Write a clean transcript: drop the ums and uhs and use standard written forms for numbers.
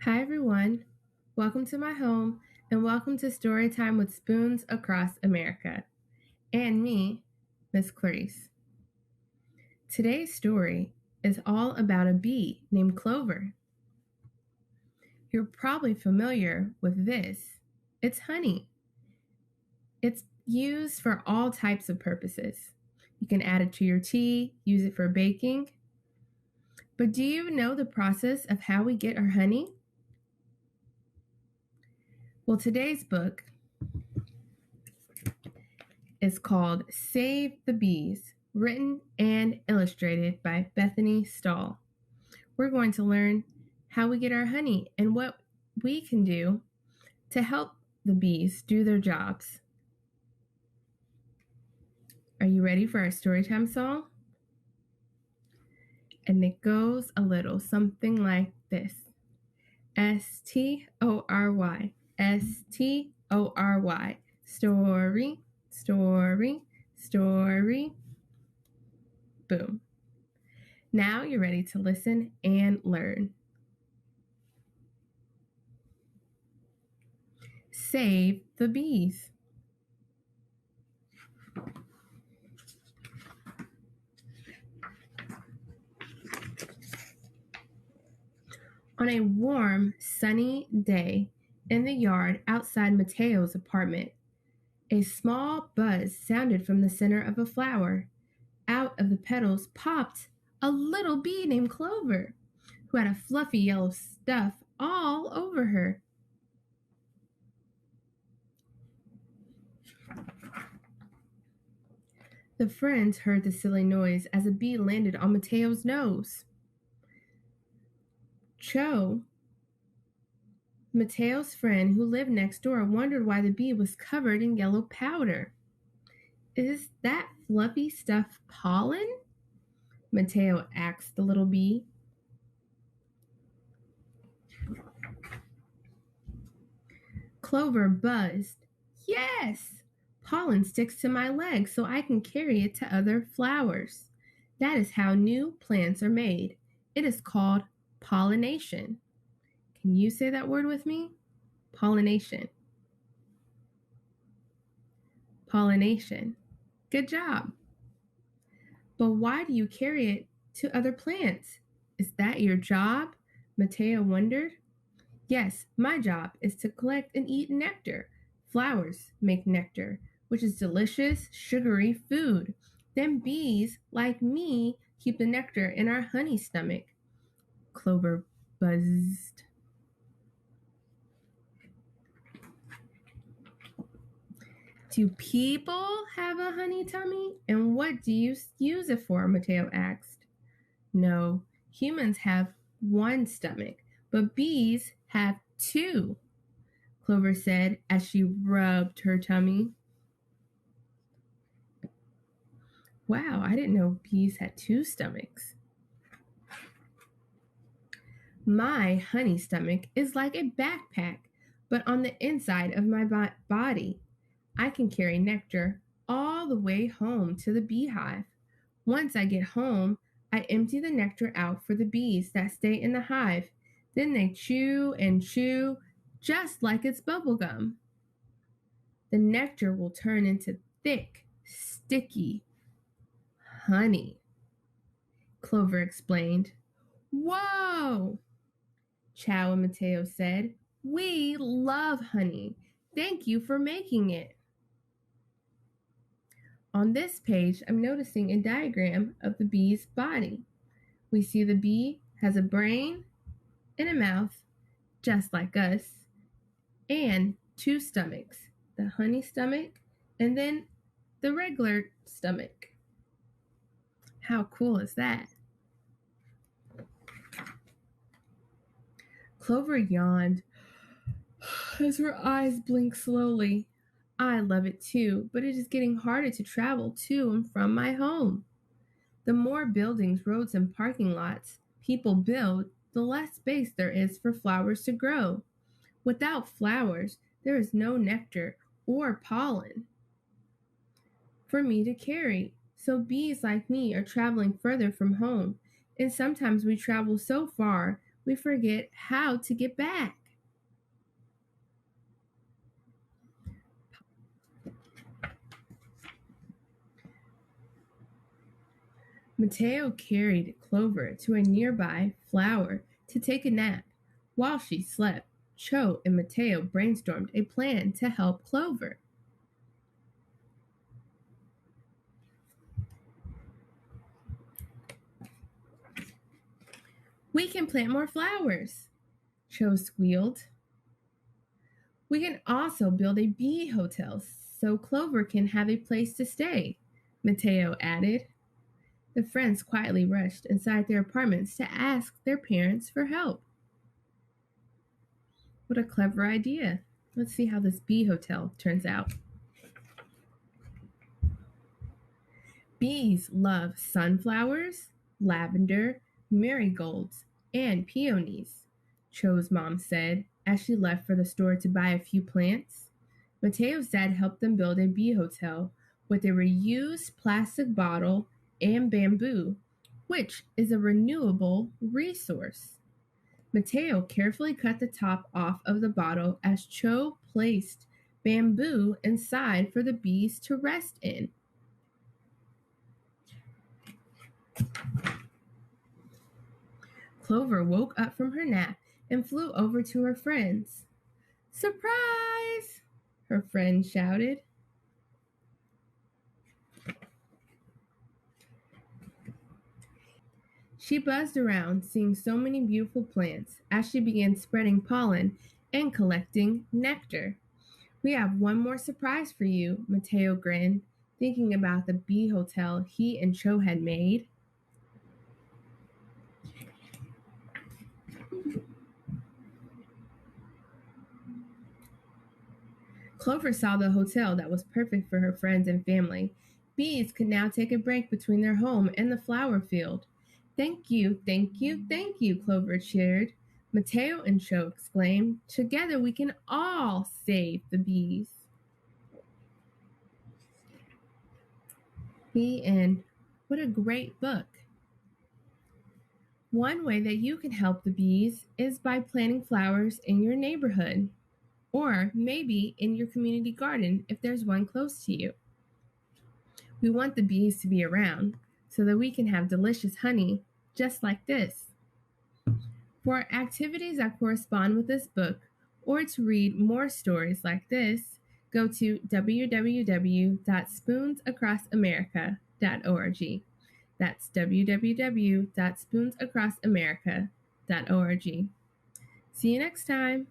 Hi, everyone. Welcome to my home and welcome to Storytime with Spoons Across America and me, Miss Clarice. Today's story is all about a bee named Clover. You're probably familiar with this. It's honey. It's used for all types of purposes. You can add it to your tea, use it for baking. But do you know the process of how we get our honey? Well, today's book is called Save the Bees, written and illustrated by Bethany Stahl. We're going to learn how we get our honey and what we can do to help the bees do their jobs. Are you ready for our storytime song? And it goes a little something like this. Story, Story, story, story, story. Boom. Now you're ready to listen and learn. Save the bees. On a warm, sunny day in the yard outside Mateo's apartment, a small buzz sounded from the center of a flower. Out of the petals popped a little bee named Clover, who had a fluffy yellow stuff all over her. The friends heard the silly noise as a bee landed on Mateo's nose. Cho, Mateo's friend who lived next door, wondered why the bee was covered in yellow powder. Is that fluffy stuff pollen? Mateo asked the little bee. Clover buzzed. Yes! Pollen sticks to my legs so I can carry it to other flowers. That is how new plants are made. It is called pollination. Can you say that word with me? Pollination. Pollination. Good job. But why do you carry it to other plants? Is that your job? Mateo wondered. Yes, my job is to collect and eat nectar. Flowers make nectar, which is delicious, sugary food. Then bees, like me, keep the nectar in our honey stomach. Clover buzzed. Do people have a honey tummy? And what do you use it for? Mateo asked. No, humans have one stomach, but bees have two, Clover said as she rubbed her tummy. Wow, I didn't know bees had two stomachs. My honey stomach is like a backpack, but on the inside of my body. I can carry nectar all the way home to the beehive. Once I get home, I empty the nectar out for the bees that stay in the hive. Then they chew and chew just like it's bubble gum. The nectar will turn into thick, sticky honey, Clover explained. Whoa! Chow and Mateo said. We love honey. Thank you for making it. On this page, I'm noticing a diagram of the bee's body. We see the bee has a brain and a mouth, just like us, and two stomachs, the honey stomach and then the regular stomach. How cool is that? Clover yawned as her eyes blinked slowly. I love it too, but it is getting harder to travel to and from my home. The more buildings, roads, and parking lots people build, the less space there is for flowers to grow. Without flowers, there is no nectar or pollen for me to carry. So bees like me are traveling further from home, and sometimes we travel so far we forget how to get back. Mateo carried Clover to a nearby flower to take a nap. While she slept, Cho and Mateo brainstormed a plan to help Clover. We can plant more flowers, Cho squealed. We can also build a bee hotel so Clover can have a place to stay, Mateo added. The friends quietly rushed inside their apartments to ask their parents for help. What a clever idea. Let's see how this bee hotel turns out. Bees love sunflowers, lavender, marigolds, and peonies, Cho's mom said as she left for the store to buy a few plants. Mateo's dad helped them build a bee hotel with a reused plastic bottle and bamboo, which is a renewable resource. Mateo carefully cut the top off of the bottle as Cho placed bamboo inside for the bees to rest in. Clover woke up from her nap and flew over to her friends. Surprise! Her friend shouted. She buzzed around, seeing so many beautiful plants as she began spreading pollen and collecting nectar. We have one more surprise for you, Mateo grinned, thinking about the bee hotel he and Cho had made. Clover saw the hotel that was perfect for her friends and family. Bees could now take a break between their home and the flower field. Thank you, thank you, thank you, Clover cheered. Mateo and Cho exclaimed, together we can all save the bees. The end. What a great book. One way that you can help the bees is by planting flowers in your neighborhood, or maybe in your community garden if there's one close to you. We want the bees to be around so that we can have delicious honey just like this. For activities that correspond with this book, or to read more stories like this, go to www.spoonsacrossamerica.org. That's www.spoonsacrossamerica.org. See you next time.